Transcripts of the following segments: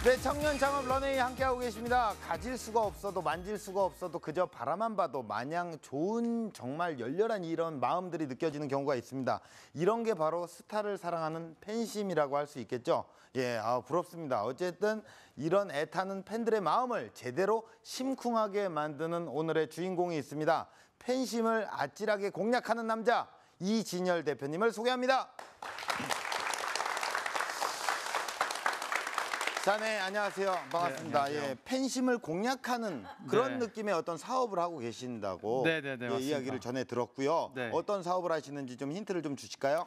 네, 청년 창업 런웨이 함께하고 계십니다. 가질 수가 없어도 만질 수가 없어도 그저 바라만 봐도 마냥 좋은 정말 열렬한 이런 마음들이 느껴지는 경우가 있습니다. 이런 게 바로 스타를 사랑하는 팬심이라고 할 수 있겠죠. 예, 부럽습니다. 어쨌든 이런 애타는 팬들의 마음을 제대로 심쿵하게 만드는 오늘의 주인공이 있습니다. 팬심을 아찔하게 공략하는 남자 이진열 대표님을 소개합니다. 자, 네, 안녕하세요. 반갑습니다. 네, 안녕하세요. 예, 팬심을 공략하는 그런 네. 느낌의 어떤 사업을 하고 계신다고 맞습니다. 이야기를 전해 들었고요. 네. 어떤 사업을 하시는지 좀 힌트를 좀 주실까요?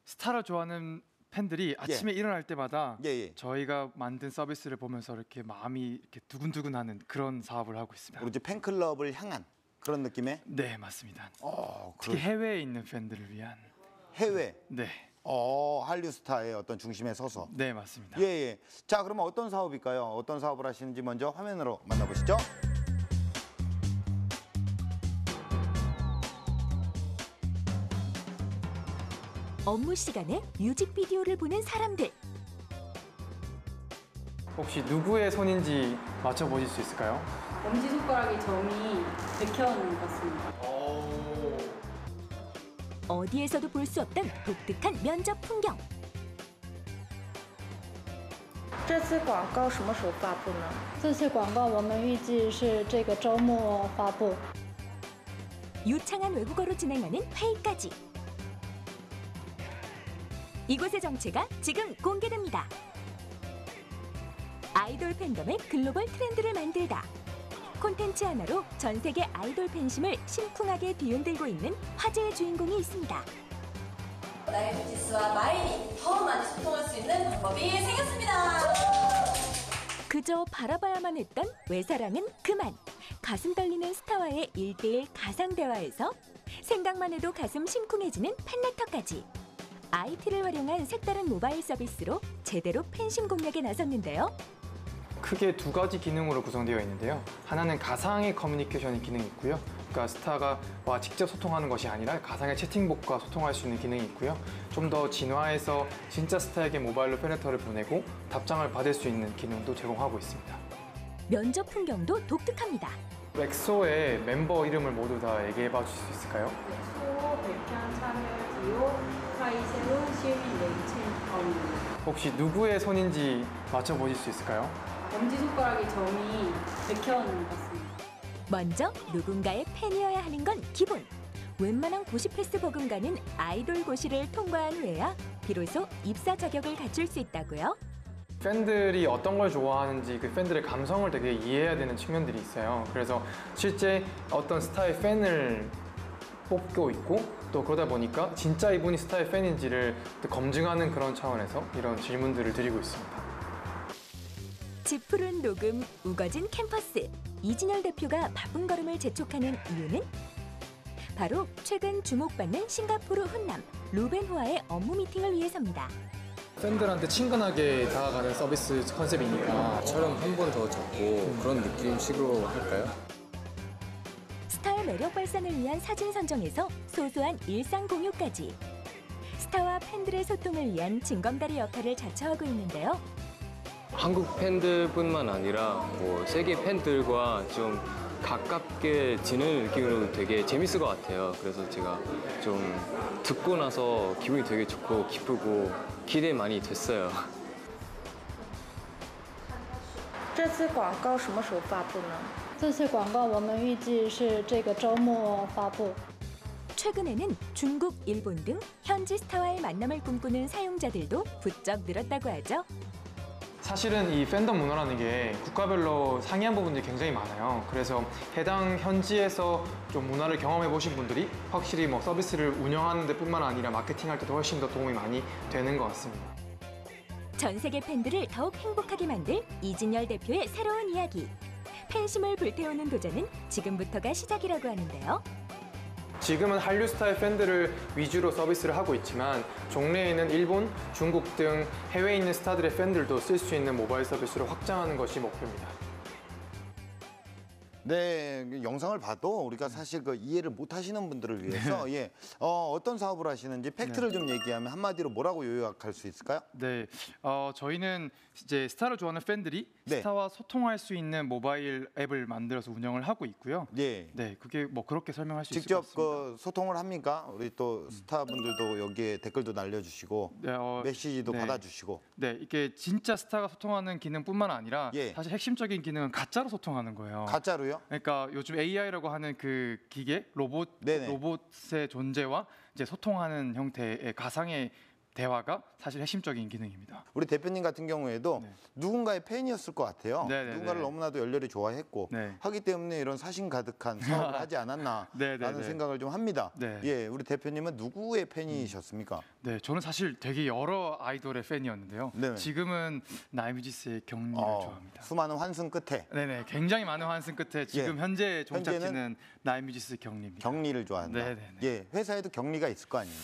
스타를 좋아하는 팬들이 아침에 일어날 때마다 저희가 만든 서비스를 보면서 이렇게 마음이 이렇게 두근두근하는 그런 사업을 하고 있습니다. 우리 이제 팬클럽을 향한 그런 느낌의? 네, 맞습니다. 특히 해외에 있는 팬들을 위한. 해외? 네. 한류 스타의 어떤 중심에 서서. 네, 맞습니다. 예. 자, 그러면 어떤 사업일까요? 어떤 사업을 하시는지 먼저 화면으로 만나보시죠. 업무 시간에 뮤직비디오를 보는 사람들. 혹시 누구의 손인지 맞춰보실 수 있을까요? 엄지손가락에 점이 백혀있는 것 같습니다. 어디에서도 볼 수 없던 독특한 면접 풍경. 这次广告什么时候发布呢？这次广告我们预计是这个周末发布。 유창한 외국어로 진행하는 회의까지. 이곳의 정체가 지금 공개됩니다. 아이돌 팬덤의 글로벌 트렌드를 만들다. 콘텐츠 하나로 전 세계 아이돌 팬심을 심쿵하게 뒤흔들고 있는 화제의 주인공이 있습니다. 나의 뷰티스와 마일이 더 많이 소통할 수 있는 방법이 생겼습니다. 그저 바라봐야만 했던 외사랑은 그만. 가슴 떨리는 스타와의 1:1 가상 대화에서 생각만 해도 가슴 심쿵해지는 팬레터까지. IT를 활용한 색다른 모바일 서비스로 제대로 팬심 공략에 나섰는데요. 크게 두 가지 기능으로 구성되어 있는데요. 하나는 가상의 커뮤니케이션 기능이 있고요. 그러니까 스타가 직접 소통하는 것이 아니라 가상의 채팅봇과 소통할 수 있는 기능이 있고요. 좀 더 진화해서 진짜 스타에게 모바일로 팬레터를 보내고 답장을 받을 수 있는 기능도 제공하고 있습니다. 면접 풍경도 독특합니다. 엑소의 멤버 이름을 모두 다 얘기해 봐 주실 수 있을까요? 엑소, 백현, 찬열, 디오, 카이세로, 시우민, 레이첸, 가온입니다. 혹시 누구의 손인지 맞춰보실 수 있을까요? 엄지손가락에 점이 백혀있는 것 같습니다. 먼저 누군가의 팬이어야 하는 건 기본. 웬만한 고시 패스 버금가는 아이돌 고시를 통과한 후에야 비로소 입사 자격을 갖출 수 있다고요. 팬들이 어떤 걸 좋아하는지 그 팬들의 감성을 되게 이해해야 되는 측면들이 있어요. 그래서 실제 어떤 스타의 팬을 뽑고 있고 또 그러다 보니까 진짜 이분이 스타의 팬인지를 검증하는 그런 차원에서 이런 질문들을 드리고 있습니다. 짙푸른 녹음, 우거진 캠퍼스. 이진열 대표가 바쁜 걸음을 재촉하는 이유는? 바로 최근 주목받는 싱가포르 훈남 루벤후아의 업무 미팅을 위해서입니다. 팬들한테 친근하게 다가가는 서비스 컨셉이니까 촬영 한 번 더 잡고 그런 느낌식으로 할까요? 스타의 매력 발산을 위한 사진 선정에서 소소한 일상 공유까지. 스타와 팬들의 소통을 위한 징검다리 역할을 자처하고 있는데요. 한국 팬들뿐만 아니라 세계 팬들과 좀 가깝게 지내는 느낌으로 되게 재밌을 것 같아요. 그래서 제가 좀 듣고 나서 기분이 되게 좋고 기쁘고 기대 많이 됐어요. 这次广告什么时候发布呢？这次广告我们预计是这个周末发布。 최근에는 중국, 일본 등 현지 스타와의 만남을 꿈꾸는 사용자들도 부쩍 늘었다고 하죠. 사실은 이 팬덤 문화라는 게 국가별로 상이한 부분들이 굉장히 많아요. 그래서 해당 현지에서 좀 문화를 경험해 보신 분들이 확실히 서비스를 운영하는 데뿐만 아니라 마케팅할 때도 훨씬 더 도움이 많이 되는 것 같습니다. 전 세계 팬들을 더욱 행복하게 만들 이진열 대표의 새로운 이야기. 팬심을 불태우는 도전은 지금부터가 시작이라고 하는데요. 지금은 한류 스타의 팬들을 위주로 서비스를 하고 있지만 종래에는 일본, 중국 등 해외에 있는 스타들의 팬들도 쓸 수 있는 모바일 서비스로 확장하는 것이 목표입니다. 네, 영상을 봐도 우리가 사실 그 이해를 못 하시는 분들을 위해서 예, 어떤 사업을 하시는지 팩트를 좀 얘기하면 한마디로 뭐라고 요약할 수 있을까요? 네, 저희는 이제 스타를 좋아하는 팬들이 네. 스타와 소통할 수 있는 모바일 앱을 만들어서 운영을 하고 있고요. 예. 네, 그게 뭐 그렇게 설명할 수 있을 것 직접 같습니다. 그 소통을 합니까? 우리 또 스타분들도 여기에 댓글도 날려주시고 네, 메시지도 네. 받아주시고. 네, 이게 진짜 스타가 소통하는 기능뿐만 아니라 예. 사실 핵심적인 기능은 가짜로 소통하는 거예요. 가짜로요? 그러니까 요즘 AI라고 하는 그 기계 네네. 로봇의 존재와 이제 소통하는 형태의 가상의 대화가 사실 핵심적인 기능입니다. 우리 대표님 같은 경우에도 네. 누군가의 팬이었을 것 같아요. 네네네. 누군가를 너무나도 열렬히 좋아했고 네. 하기 때문에 이런 사심 가득한 사업을 하지 않았나라는 네네네. 생각을 좀 합니다. 네. 예, 우리 대표님은 누구의 팬이셨습니까? 네, 저는 사실 되게 여러 아이돌의 팬이었는데요. 네네. 지금은 나이뮤지스의 경리를 좋아합니다. 수많은 환승 끝에 네네, 굉장히 많은 환승 끝에 지금 현재 종착지는 현재는 나이뮤지스 경리입니다. 격리를 좋아한다. 네네네. 예, 회사에도 격리가 있을 거 아닙니까?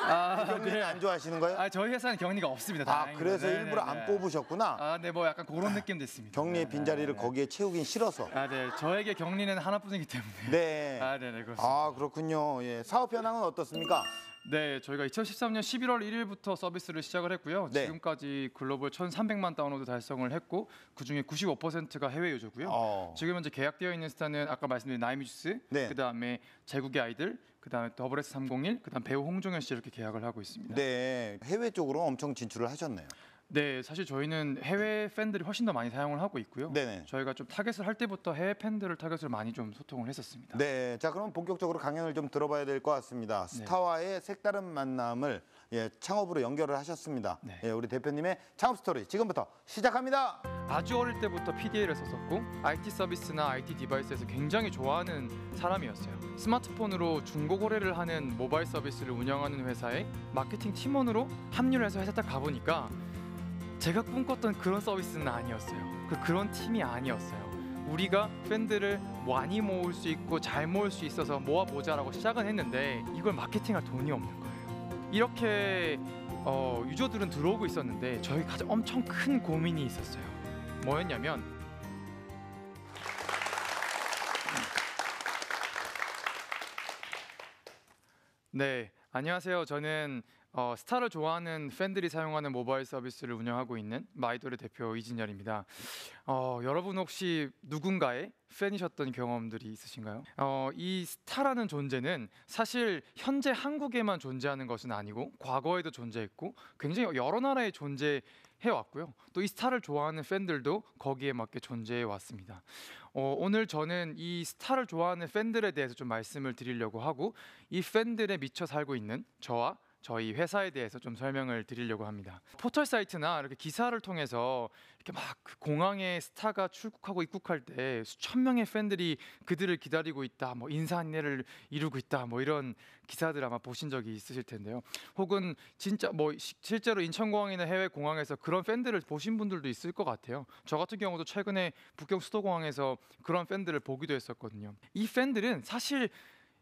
아, 격리는 안 좋아하시는 거예요? 아, 저희 회사는 격리가 없습니다. 아, 다행히도. 그래서 네네네. 일부러 안 뽑으셨구나. 아, 네, 뭐 약간 그런 느낌도 있습니다. 격리의 네, 빈자리를 네, 거기에 채우긴 싫어서. 아, 네, 저에게 격리는 하나뿐이기 때문에. 네. 아, 네네, 그렇습니다. 아, 그렇군요. 예, 사업 현황은 어떻습니까? 네, 저희가 2013년 11월 1일부터 서비스를 시작을 했고요. 네. 지금까지 글로벌 1,300만 다운로드 달성을 했고 그중에 95%가 해외 유저고요. 지금 현재 계약되어 있는 스타는 아까 말씀드린 나이뮤지스, 네. 그다음에 제국의 아이들, 그다음에 WS301, 그다음 배우 홍종현 씨 이렇게 계약을 하고 있습니다. 네, 해외 쪽으로 엄청 진출을 하셨네요. 네, 사실 저희는 해외 팬들이 훨씬 더 많이 사용을 하고 있고요. 네네. 저희가 좀 타겟을 할 때부터 해외 팬들을 타겟을 많이 좀 소통을 했었습니다. 네, 자 그럼 본격적으로 강연을 좀 들어봐야 될 것 같습니다. 스타와의 색다른 만남을 예, 창업으로 연결을 하셨습니다. 네. 예, 우리 대표님의 창업 스토리 지금부터 시작합니다. 아주 어릴 때부터 PDA를 썼었고 IT 서비스나 IT 디바이스에서 굉장히 좋아하는 사람이었어요. 스마트폰으로 중고 거래를 하는 모바일 서비스를 운영하는 회사에 마케팅 팀원으로 합류를 해서 회사 딱 가보니까 제가 꿈꿨던 그런 서비스는 아니었어요. 그런 팀이 아니었어요. 우리가 팬들을 많이 모을 수 있고 잘 모을 수 있어서 모아보자라고 시작은 했는데 이걸 마케팅할 돈이 없는 거예요. 이렇게 유저들은 들어오고 있었는데 저희 가장 엄청 큰 고민이 있었어요. 뭐였냐면 네, 안녕하세요. 저는 스타를 좋아하는 팬들이 사용하는 모바일 서비스를 운영하고 있는 마이돌의 대표 이진열입니다. 여러분 혹시 누군가의 팬이셨던 경험들이 있으신가요? 이 스타라는 존재는 사실 현재 한국에만 존재하는 것은 아니고 과거에도 존재했고 굉장히 여러 나라에 존재해왔고요. 또 이 스타를 좋아하는 팬들도 거기에 맞게 존재해 왔습니다. 오늘 저는 이 스타를 좋아하는 팬들에 대해서 좀 말씀을 드리려고 하고 이 팬들에 미쳐 살고 있는 저와 저희 회사에 대해서 좀 설명을 드리려고 합니다. 포털 사이트나 이렇게 기사를 통해서 이렇게 막 그 공항에 스타가 출국하고 입국할 때 수천 명의 팬들이 그들을 기다리고 있다, 뭐 인사안내를 이루고 있다, 뭐 이런 기사들 아마 보신 적이 있으실 텐데요. 혹은 진짜 뭐 실제로 인천공항이나 해외 공항에서 그런 팬들을 보신 분들도 있을 것 같아요. 저 같은 경우도 최근에 북경 수도공항에서 그런 팬들을 보기도 했었거든요. 이 팬들은 사실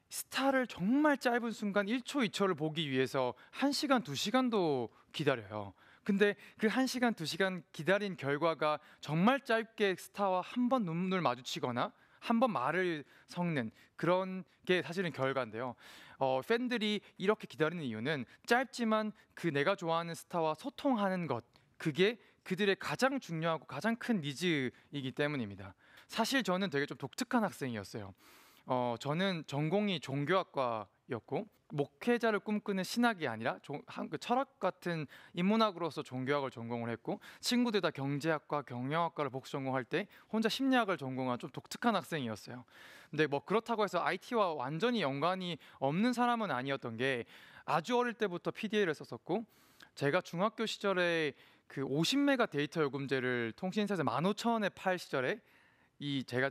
스타를 정말 짧은 순간 1초, 2초를 보기 위해서 1시간, 2시간도 기다려요. 근데 그 1시간, 2시간 기다린 결과가 정말 짧게 스타와 한 번 눈을 마주치거나 한 번 말을 섞는 그런 게 사실은 결과인데요. 팬들이 이렇게 기다리는 이유는 짧지만 그 내가 좋아하는 스타와 소통하는 것, 그게 그들의 가장 중요하고 가장 큰 니즈이기 때문입니다. 사실 저는 되게 좀 독특한 학생이었어요. 저는 전공이 종교학과였고 목회자를 꿈꾸는 신학이 아니라 철학 같은 인문학으로서 종교학을 전공을 했고 친구들 다 경제학과, 경영학과를 복수 전공할 때 혼자 심리학을 전공한 좀 독특한 학생이었어요. 근데 뭐 그렇다고 해서 IT와 완전히 연관이 없는 사람은 아니었던 게 아주 어릴 때부터 PDA를 썼었고 제가 중학교 시절에 그 50메가 데이터 요금제를 통신사에서 15,000원에 팔 시절에 제가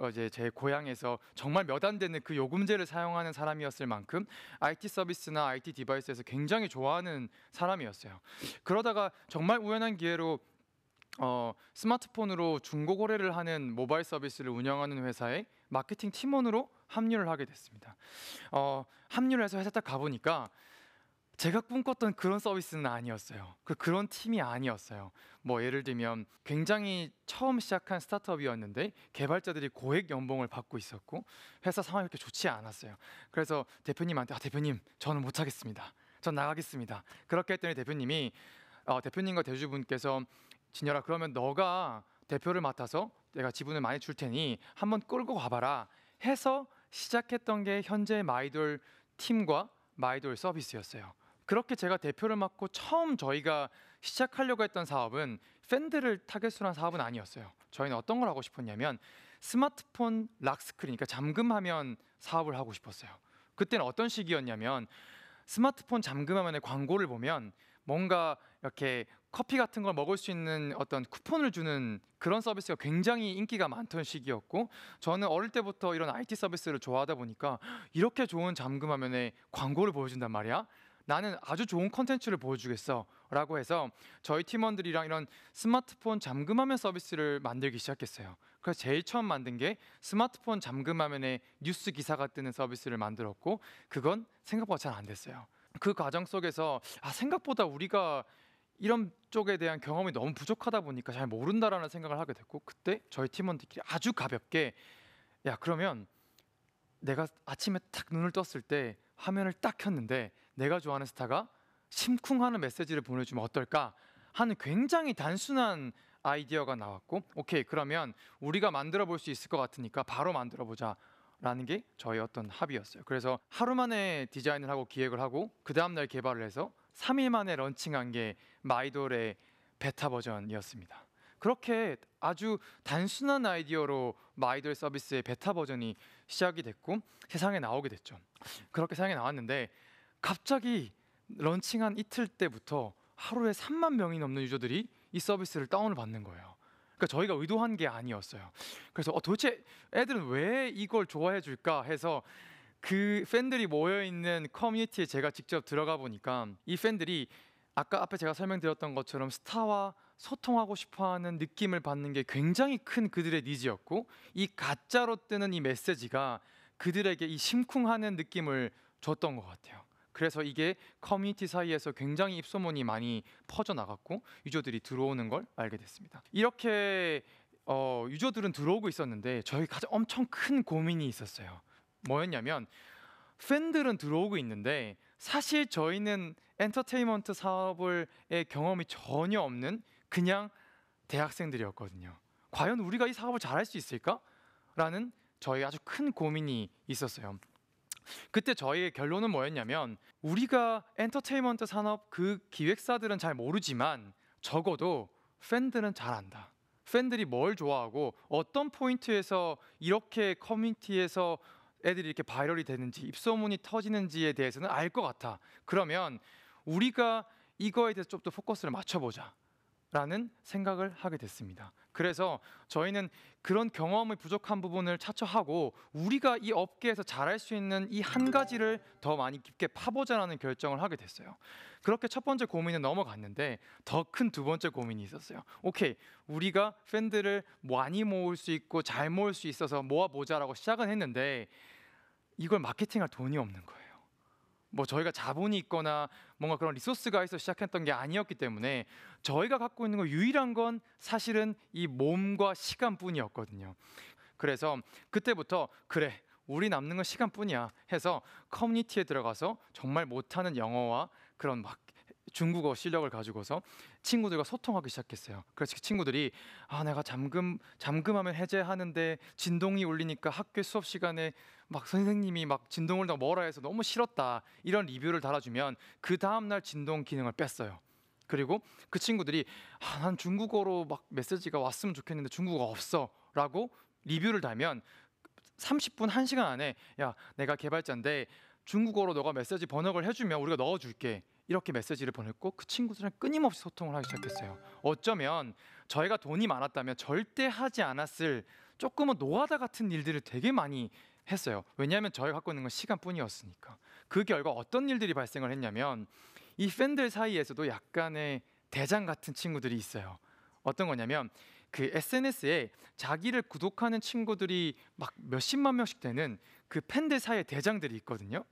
이제 제 고향에서 정말 몇 안 되는 그 요금제를 사용하는 사람이었을 만큼 IT 서비스나 IT 디바이스에서 굉장히 좋아하는 사람이었어요. 그러다가 정말 우연한 기회로 스마트폰으로 중고 거래를 하는 모바일 서비스를 운영하는 회사에 마케팅 팀원으로 합류를 하게 됐습니다. 합류를 해서 회사 딱 가보니까 제가 꿈꿨던 그런 서비스는 아니었어요. 그런 팀이 아니었어요. 뭐 예를 들면 굉장히 처음 시작한 스타트업이었는데 개발자들이 고액 연봉을 받고 있었고 회사 상황이 그렇게 좋지 않았어요. 그래서 대표님한테 대표님 저는 못하겠습니다. 전 나가겠습니다. 그렇게 했더니 대표님이 대표님과 대주주분께서 진열아 그러면 너가 대표를 맡아서 내가 지분을 많이 줄 테니 한번 끌고 가봐라 해서 시작했던 게 현재 마이돌 팀과 마이돌 서비스였어요. 그렇게 제가 대표를 맡고 처음 저희가 시작하려고 했던 사업은 팬들을 타겟으로 한 사업은 아니었어요. 저희는 어떤 걸 하고 싶었냐면 스마트폰 락스크린, 그러니까 잠금화면 사업을 하고 싶었어요. 그때는 어떤 시기였냐면 스마트폰 잠금화면의 광고를 보면 뭔가 이렇게 커피 같은 걸 먹을 수 있는 어떤 쿠폰을 주는 그런 서비스가 굉장히 인기가 많던 시기였고 저는 어릴 때부터 이런 IT 서비스를 좋아하다 보니까 이렇게 좋은 잠금화면에 광고를 보여준단 말이야. 나는 아주 좋은 컨텐츠를 보여주겠어 라고 해서 저희 팀원들이랑 이런 스마트폰 잠금화면 서비스를 만들기 시작했어요. 그래서 제일 처음 만든 게 스마트폰 잠금화면에 뉴스 기사가 뜨는 서비스를 만들었고 그건 생각보다 잘 안 됐어요. 그 과정 속에서 생각보다 우리가 이런 쪽에 대한 경험이 너무 부족하다 보니까 잘 모른다라는 생각을 하게 됐고 그때 저희 팀원들끼리 아주 가볍게 야 그러면 내가 아침에 딱 눈을 떴을 때 화면을 딱 켰는데 내가 좋아하는 스타가 심쿵하는 메시지를 보내주면 어떨까 하는 굉장히 단순한 아이디어가 나왔고 오케이 그러면 우리가 만들어 볼 수 있을 것 같으니까 바로 만들어 보자 라는 게 저희 어떤 합의였어요. 그래서 하루 만에 디자인을 하고 기획을 하고 그 다음날 개발을 해서 3일 만에 런칭한 게 마이돌의 베타 버전이었습니다. 그렇게 아주 단순한 아이디어로 마이돌 서비스의 베타 버전이 시작이 됐고 세상에 나오게 됐죠. 그렇게 세상에 나왔는데 갑자기 런칭한 이틀 때부터 하루에 3만 명이 넘는 유저들이 이 서비스를 다운을 받는 거예요. 그러니까 저희가 의도한 게 아니었어요. 그래서 도대체 애들은 왜 이걸 좋아해 줄까 해서 그 팬들이 모여 있는 커뮤니티에 제가 직접 들어가 보니까 이 팬들이 아까 앞에 제가 설명드렸던 것처럼 스타와 소통하고 싶어하는 느낌을 받는 게 굉장히 큰 그들의 니즈였고 이 가짜로 뜨는 이 메시지가 그들에게 이 심쿵하는 느낌을 줬던 것 같아요. 그래서 이게 커뮤니티 사이에서 굉장히 입소문이 많이 퍼져나갔고 유저들이 들어오는 걸 알게 됐습니다. 이렇게 유저들은 들어오고 있었는데 저희 가장 엄청 큰 고민이 있었어요. 뭐였냐면 팬들은 들어오고 있는데 사실 저희는 엔터테인먼트 사업의 경험이 전혀 없는 그냥 대학생들이었거든요. 과연 우리가 이 사업을 잘할 수 있을까? 라는 저희 아주 큰 고민이 있었어요. 그때 저희의 결론은 뭐였냐면 우리가 엔터테인먼트 산업 그 기획사들은 잘 모르지만 적어도 팬들은 잘 안다. 팬들이 뭘 좋아하고 어떤 포인트에서 이렇게 커뮤니티에서 애들이 이렇게 바이럴이 되는지 입소문이 터지는지에 대해서는 알 것 같아. 그러면 우리가 이거에 대해서 좀 더 포커스를 맞춰보자 라는 생각을 하게 됐습니다. 그래서 저희는 그런 경험이 부족한 부분을 차처하고 우리가 이 업계에서 잘할 수 있는 이 한 가지를 더 많이 깊게 파보자라는 결정을 하게 됐어요. 그렇게 첫 번째 고민은 넘어갔는데 더 큰 두 번째 고민이 있었어요. 오케이, 우리가 팬들을 많이 모을 수 있고 잘 모을 수 있어서 모아보자라고 시작은 했는데 이걸 마케팅할 돈이 없는 거예요. 뭐 저희가 자본이 있거나 뭔가 그런 리소스가 있어 시작했던 게 아니었기 때문에 저희가 갖고 있는 거 유일한 건 사실은 이 몸과 시간뿐이었거든요. 그래서 그때부터 그래 우리 남는 건 시간뿐이야 해서 커뮤니티에 들어가서 정말 못하는 영어와 그런 막 중국어 실력을 가지고서 친구들과 소통하기 시작했어요. 그래서 그 친구들이 내가 잠금하면 해제하는데 진동이 울리니까 학교 수업 시간에 막 선생님이 막 진동을 뭐라 해서 너무 싫었다 이런 리뷰를 달아주면 그 다음날 진동 기능을 뺐어요. 그리고 그 친구들이 난 중국어로 막 메시지가 왔으면 좋겠는데 중국어가 없어 라고 리뷰를 달면 30분 1시간 안에 야 내가 개발자인데 중국어로 너가 메시지 번역을 해주면 우리가 넣어줄게 이렇게 메시지를 보냈고 그 친구들은 끊임없이 소통을 하기 시작했어요. 어쩌면 저희가 돈이 많았다면 절대 하지 않았을 조금은 노하다 같은 일들을 되게 많이 했어요. 왜냐하면 저희가 갖고 있는 건 시간뿐이었으니까. 그 결과 어떤 일들이 발생을 했냐면 이 팬들 사이에서도 약간의 대장 같은 친구들이 있어요. 어떤 거냐면 그 SNS에 자기를 구독하는 친구들이 막 몇십만 명씩 되는 그 팬들 사이의 대장들이 있거든요.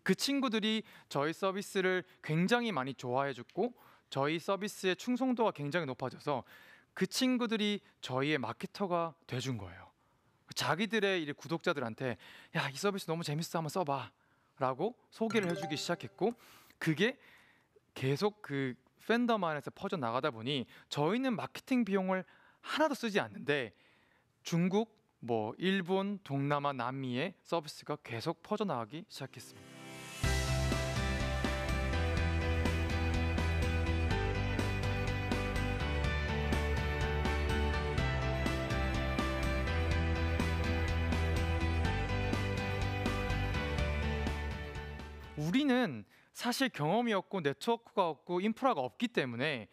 그 친구들이 저희 서비스를 굉장히 많이 좋아해줬고 저희 서비스의 충성도가 굉장히 높아져서 그 친구들이 저희의 마케터가 돼준 거예요. 자기들의 이 구독자들한테 야, 이 서비스 너무 재밌어, 한번 써봐 라고 소개를 해주기 시작했고, 그게 계속 그 팬덤 안에서 퍼져나가다 보니 저희는 마케팅 비용을 하나도 쓰지 않는데 중국, 뭐 일본, 동남아, 남미의 서비스가 계속 퍼져나가기 시작했습니다. 우리는 사실 경험이 없고 네트워크가 없고 인프라가 없기 때문에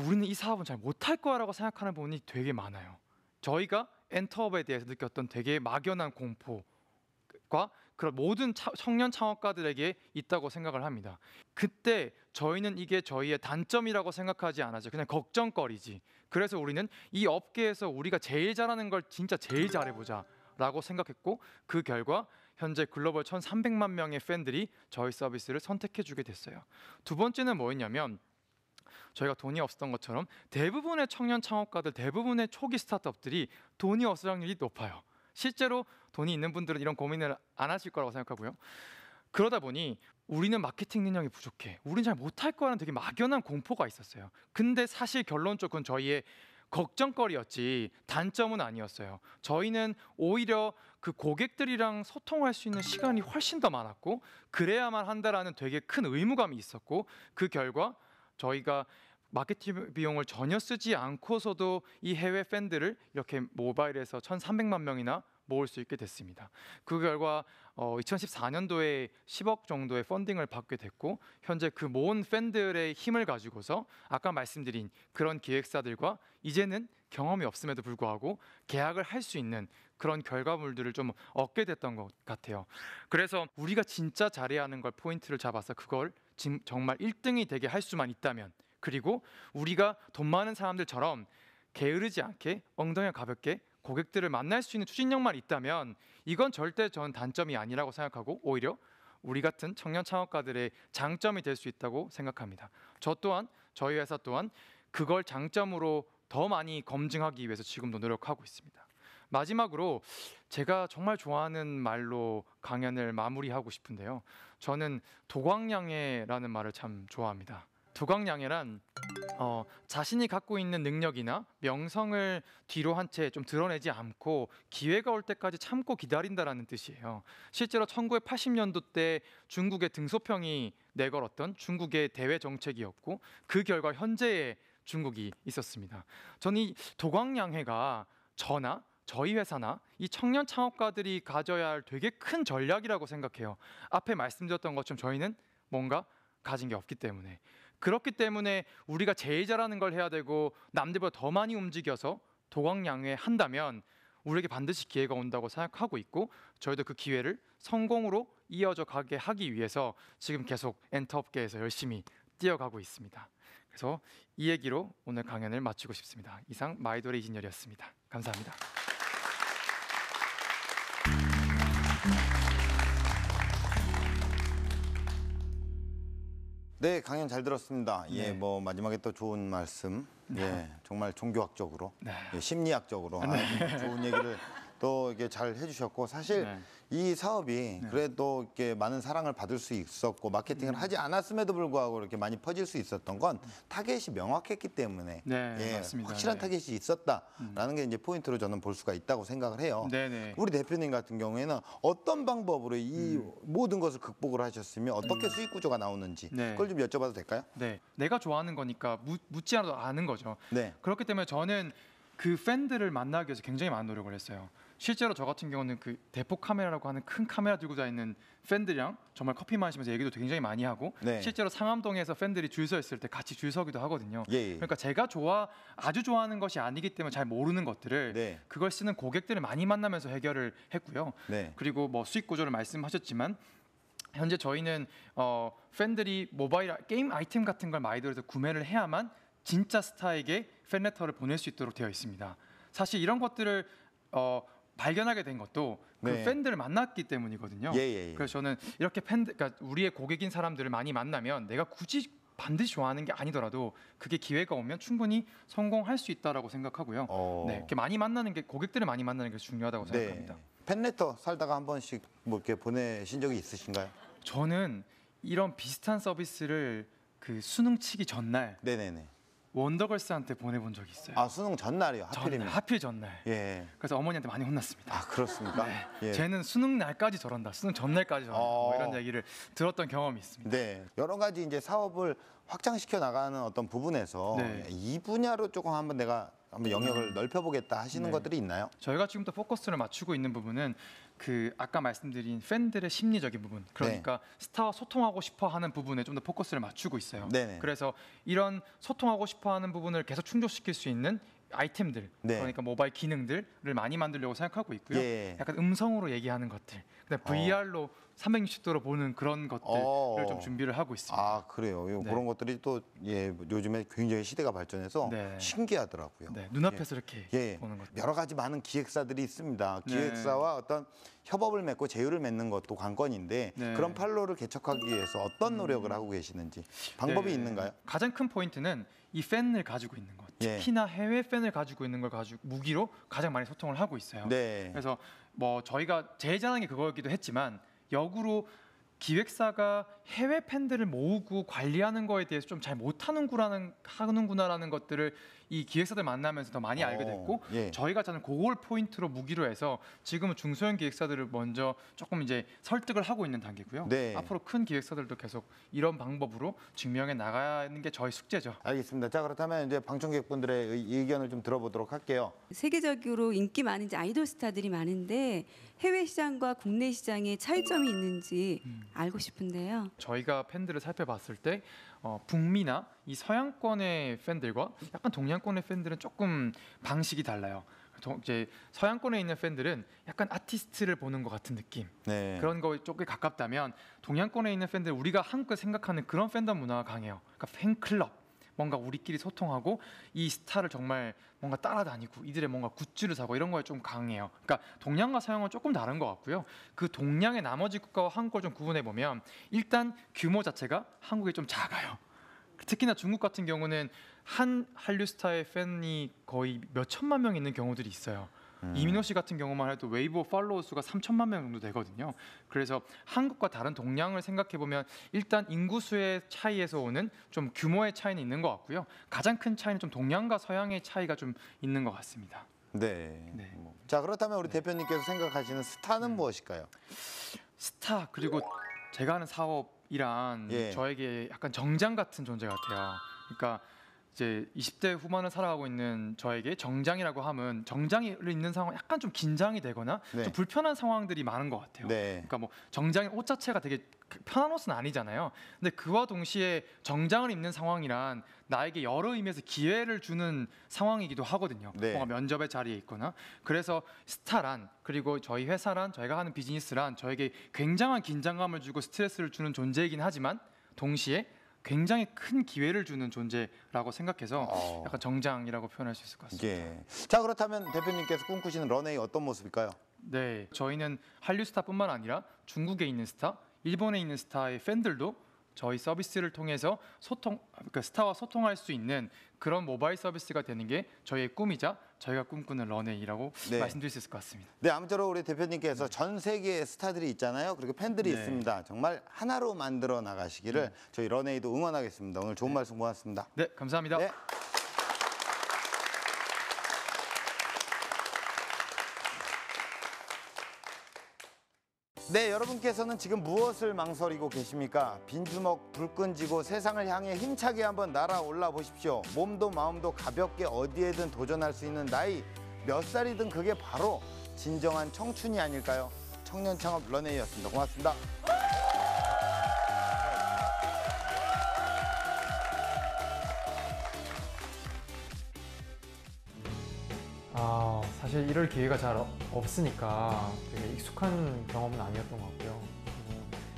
우리는 이 사업은 잘 못할 거라고 생각하는 부분이 되게 많아요. 저희가 엔터업에 대해서 느꼈던 되게 막연한 공포가 그런 모든 청년 창업가들에게 있다고 생각을 합니다. 그때 저희는 이게 저희의 단점이라고 생각하지 않았죠. 그냥 걱정거리지. 그래서 우리는 이 업계에서 우리가 제일 잘하는 걸 진짜 제일 잘해보자 라고 생각했고, 그 결과 현재 글로벌 1,300만 명의 팬들이 저희 서비스를 선택해주게 됐어요. 두 번째는 뭐였냐면, 저희가 돈이 없었던 것처럼 대부분의 청년 창업가들, 대부분의 초기 스타트업들이 돈이 없을 확률이 높아요. 실제로 돈이 있는 분들은 이런 고민을 안 하실 거라고 생각하고요. 그러다 보니 우리는 마케팅 능력이 부족해, 우리는 잘 못할 거라는 되게 막연한 공포가 있었어요. 근데 사실 결론적으로 저희의 걱정거리였지 단점은 아니었어요. 저희는 오히려 그 고객들이랑 소통할 수 있는 시간이 훨씬 더 많았고, 그래야만 한다라는 되게 큰 의무감이 있었고, 그 결과 저희가 마케팅 비용을 전혀 쓰지 않고서도 이 해외 팬들을 이렇게 모바일에서 1,300만 명이나 모을 수 있게 됐습니다. 그 결과 2014년도에 10억 정도의 펀딩을 받게 됐고, 현재 그 모은 팬들의 힘을 가지고서 아까 말씀드린 그런 기획사들과 이제는 경험이 없음에도 불구하고 계약을 할 수 있는 그런 결과물들을 좀 얻게 됐던 것 같아요. 그래서 우리가 진짜 잘해야 하는 걸 포인트를 잡아서 그걸 정말 1등이 되게 할 수만 있다면, 그리고 우리가 돈 많은 사람들처럼 게으르지 않게 엉덩이가 가볍게 고객들을 만날 수 있는 추진력만 있다면 이건 절대 전 단점이 아니라고 생각하고 오히려 우리 같은 청년 창업가들의 장점이 될 수 있다고 생각합니다. 저 또한, 저희 회사 또한 그걸 장점으로 더 많이 검증하기 위해서 지금도 노력하고 있습니다. 마지막으로 제가 정말 좋아하는 말로 강연을 마무리하고 싶은데요. 저는 도광양해라는 말을 참 좋아합니다. 도광양해란 자신이 갖고 있는 능력이나 명성을 뒤로 한 채 좀 드러내지 않고 기회가 올 때까지 참고 기다린다라는 뜻이에요. 실제로 1980년도 때 중국의 등소평이 내걸었던 중국의 대외 정책이었고, 그 결과 현재의 중국이 있었습니다. 저는 이 도광양해가 저나 저희 회사나 이 청년 창업가들이 가져야 할 되게 큰 전략이라고 생각해요. 앞에 말씀드렸던 것처럼 저희는 뭔가 가진 게 없기 때문에, 그렇기 때문에 우리가 제일 잘하는 걸 해야 되고 남들보다 더 많이 움직여서 도광양해 한다면 우리에게 반드시 기회가 온다고 생각하고 있고, 저희도 그 기회를 성공으로 이어져 가게 하기 위해서 지금 계속 엔터업계에서 열심히 뛰어가고 있습니다. 그래서 이 얘기로 오늘 강연을 마치고 싶습니다. 이상 마이돌의 이진열이었습니다. 감사합니다. 네, 강연 잘 들었습니다. 네. 예, 뭐 마지막에 또 좋은 말씀, 예, 정말 종교학적으로, 네. 예, 심리학적으로 좋은 얘기를 또 이게 잘 해주셨고, 사실 네. 이 사업이 그래도 이렇게 많은 사랑을 받을 수 있었고 마케팅을 하지 않았음에도 불구하고 이렇게 많이 퍼질 수 있었던 건 타겟이 명확했기 때문에 네, 예, 맞습니다. 확실한 네. 타겟이 있었다라는 게 이제 포인트로 저는 볼 수가 있다고 생각을 해요. 네네. 우리 대표님 같은 경우에는 어떤 방법으로 이 모든 것을 극복을 하셨으면 어떻게 수익 구조가 나오는지 네. 그걸 좀 여쭤봐도 될까요? 네, 내가 좋아하는 거니까 묻지 않아도 아는 거죠. 네. 그렇기 때문에 저는 그 팬들을 만나기 위해서 굉장히 많은 노력을 했어요. 실제로 저 같은 경우는 그 대포 카메라라고 하는 큰 카메라 들고 다니는 팬들이랑 정말 커피 마시면서 얘기도 굉장히 많이 하고, 네. 실제로 상암동에서 팬들이 줄 서 있을 때 같이 줄 서기도 하거든요. 예. 그러니까 제가 아주 좋아하는 것이 아니기 때문에 잘 모르는 것들을 네. 그걸 쓰는 고객들을 많이 만나면서 해결을 했고요. 네. 그리고 뭐 수익 구조를 말씀하셨지만 현재 저희는 팬들이 모바일 게임 아이템 같은 걸 마이돌에서 구매를 해야만 진짜 스타에게 팬레터를 보낼 수 있도록 되어 있습니다. 사실 이런 것들을 발견하게 된 것도 그 네. 팬들을 만났기 때문이거든요. 예. 그래서 저는 이렇게 그러니까 우리의 고객인 사람들을 많이 만나면 내가 굳이 반드시 좋아하는 게 아니더라도 그게 기회가 오면 충분히 성공할 수 있다라고 생각하고요. 네, 이렇게 많이 만나는 게 고객들을 많이 만나는 게 중요하다고 생각합니다. 팬레터 살다가 한 번씩 뭐 이렇게 보내신 적이 있으신가요? 저는 이런 비슷한 서비스를 그 수능 치기 전날 네네네. 원더걸스한테 보내본 적이 있어요. 아 수능 전날이요. 하필이면. 하필 전날. 예. 그래서 어머니한테 많이 혼났습니다. 아 그렇습니까? 네. 예. 쟤는 수능 날까지 저런다. 수능 전날까지 저런다. 뭐 이런 얘기를 들었던 경험이 있습니다. 네. 여러 가지 이제 사업을 확장시켜 나가는 어떤 부분에서 네. 이 분야로 조금 한번 내가 한번 영역을 넓혀보겠다 하시는 네. 것들이 있나요? 저희가 지금부터 포커스를 맞추고 있는 부분은 그 아까 말씀드린 팬들의 심리적인 부분, 그러니까 스타와 소통하고 싶어하는 부분에 좀 더 포커스를 맞추고 있어요. 네네. 그래서 이런 소통하고 싶어하는 부분을 계속 충족시킬 수 있는 아이템들, 네. 그러니까 모바일 기능들을 많이 만들려고 생각하고 있고요. 예. 약간 음성으로 얘기하는 것들, 그다음 VR로 360도로 보는 그런 것들을 좀 준비를 하고 있습니다. 아 그래요. 네. 그런 것들이 또 요즘에 굉장히 시대가 발전해서 네. 신기하더라고요. 네, 눈앞에서 이렇게 예. 보는 것. 여러 가지 많은 기획사들이 있습니다. 네. 기획사와 어떤 협업을 맺고 제휴를 맺는 것도 관건인데 네. 그런 판로를 개척하기 위해서 어떤 노력을 하고 계시는지 방법이 네. 있는가요? 가장 큰 포인트는 이 팬을 가지고 있는 것. 예. 특히나 해외 팬을 가지고 있는 걸 가지고 무기로 가장 많이 소통을 하고 있어요. 네. 그래서 뭐 저희가 제일 잘하는 게 그거였기도 했지만 역으로 기획사가 해외 팬들을 모으고 관리하는 거에 대해서 좀 잘 못하는구나라는 것들을 이 기획사들 만나면서 더 많이 알게 됐고 예. 저희가 저는 그걸 포인트로 무기로 해서 지금은 중소형 기획사들을 먼저 조금 이제 설득을 하고 있는 단계고요. 네. 앞으로 큰 기획사들도 계속 이런 방법으로 증명해 나가는 게 저희 숙제죠. 알겠습니다. 자 그렇다면 이제 방청객분들의 의견을 좀 들어보도록 할게요. 세계적으로 인기 많은 이제 아이돌 스타들이 많은데 해외 시장과 국내 시장에 차이점이 있는지 알고 싶은데요. 저희가 팬들을 살펴봤을 때 북미나 이 서양권의 팬들과 약간 동양권의 팬들은 조금 방식이 달라요. 이제 서양권에 있는 팬들은 약간 아티스트를 보는 것 같은 느낌, 네. 그런 거 쪽에 가깝다면 동양권에 있는 팬들 우리가 한국에 생각하는 그런 팬덤 문화가 강해요. 그러니까 팬클럽, 뭔가 우리끼리 소통하고 이 스타를 정말 뭔가 따라다니고 이들의 뭔가 굿즈를 사고 이런 거에 좀 강해요. 그러니까 동양과 서양은 조금 다른 것 같고요. 그 동양의 나머지 국가와 한국을 좀 구분해 보면 일단 규모 자체가 한국이 좀 작아요. 특히나 중국 같은 경우는 한 한류 스타의 팬이 거의 몇 천만 명 있는 경우들이 있어요. 이민호 씨 같은 경우만 해도 웨이보 팔로워 수가 3천만 명 정도 되거든요. 그래서 한국과 다른 동양을 생각해 보면 일단 인구수의 차이에서 오는 좀 규모의 차이는 있는 것 같고요. 가장 큰 차이는 좀 동양과 서양의 차이가 좀 있는 것 같습니다. 네. 네. 자 그렇다면 우리 대표님께서 생각하시는 스타는 무엇일까요? 스타 그리고 제가 하는 사업이란 예. 저에게 약간 정장 같은 존재 같아요. 그러니까 이제 20대 후반을 살아가고 있는 저에게 정장이라고 하면 정장이 있는 상황 약간 좀 긴장이 되거나 네. 좀 불편한 상황들이 많은 것 같아요. 네. 그러니까 뭐 정장 옷 자체가 되게 편한 옷은 아니잖아요. 근데 그와 동시에 정장을 입는 상황이란 나에게 여러 의미에서 기회를 주는 상황이기도 하거든요. 네. 뭔가 면접의 자리에 있거나. 그래서 스타란 그리고 저희 회사란 저희가 하는 비즈니스란 저에게 굉장한 긴장감을 주고 스트레스를 주는 존재이긴 하지만 동시에 굉장히 큰 기회를 주는 존재라고 생각해서 약간 정장이라고 표현할 수 있을 것 같습니다. 예. 자 그렇다면 대표님께서 꿈꾸시는 런웨이 어떤 모습일까요? 네, 저희는 한류 스타뿐만 아니라 중국에 있는 스타, 일본에 있는 스타의 팬들도 저희 서비스를 통해서 그러니까 스타와 소통할 수 있는 그런 모바일 서비스가 되는 게 저희의 꿈이자 저희가 꿈꾸는 런웨이라고 네. 말씀드릴 수 있을 것 같습니다. 네, 아무쪼록 우리 대표님께서 전 세계의 스타들이 있잖아요. 그리고 팬들이 네. 있습니다. 정말 하나로 만들어 나가시기를 저희 런웨이도 응원하겠습니다. 오늘 좋은 말씀 고맙습니다. 네, 감사합니다. 네. 네, 여러분께서는 지금 무엇을 망설이고 계십니까? 빈주먹 불 끈지고 세상을 향해 힘차게 한번 날아올라 보십시오. 몸도 마음도 가볍게 어디에든 도전할 수 있는 나이 몇 살이든 그게 바로 진정한 청춘이 아닐까요? 청년 창업 런웨이였습니다. 고맙습니다. 사실 이럴 기회가 잘 없으니까 되게 익숙한 경험은 아니었던 것 같고요.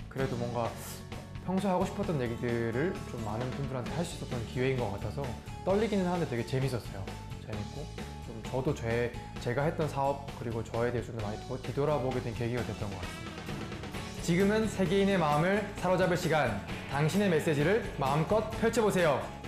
그래도 뭔가 평소에 하고 싶었던 얘기들을 좀 많은 분들한테 할 수 있었던 기회인 것 같아서 떨리기는 하는데 되게 재밌었어요. 재밌고 좀 저도 제가 했던 사업 그리고 저에 대해서 좀 많이 뒤돌아보게 된 계기가 됐던 것 같습니다. 지금은 세계인의 마음을 사로잡을 시간, 당신의 메시지를 마음껏 펼쳐보세요.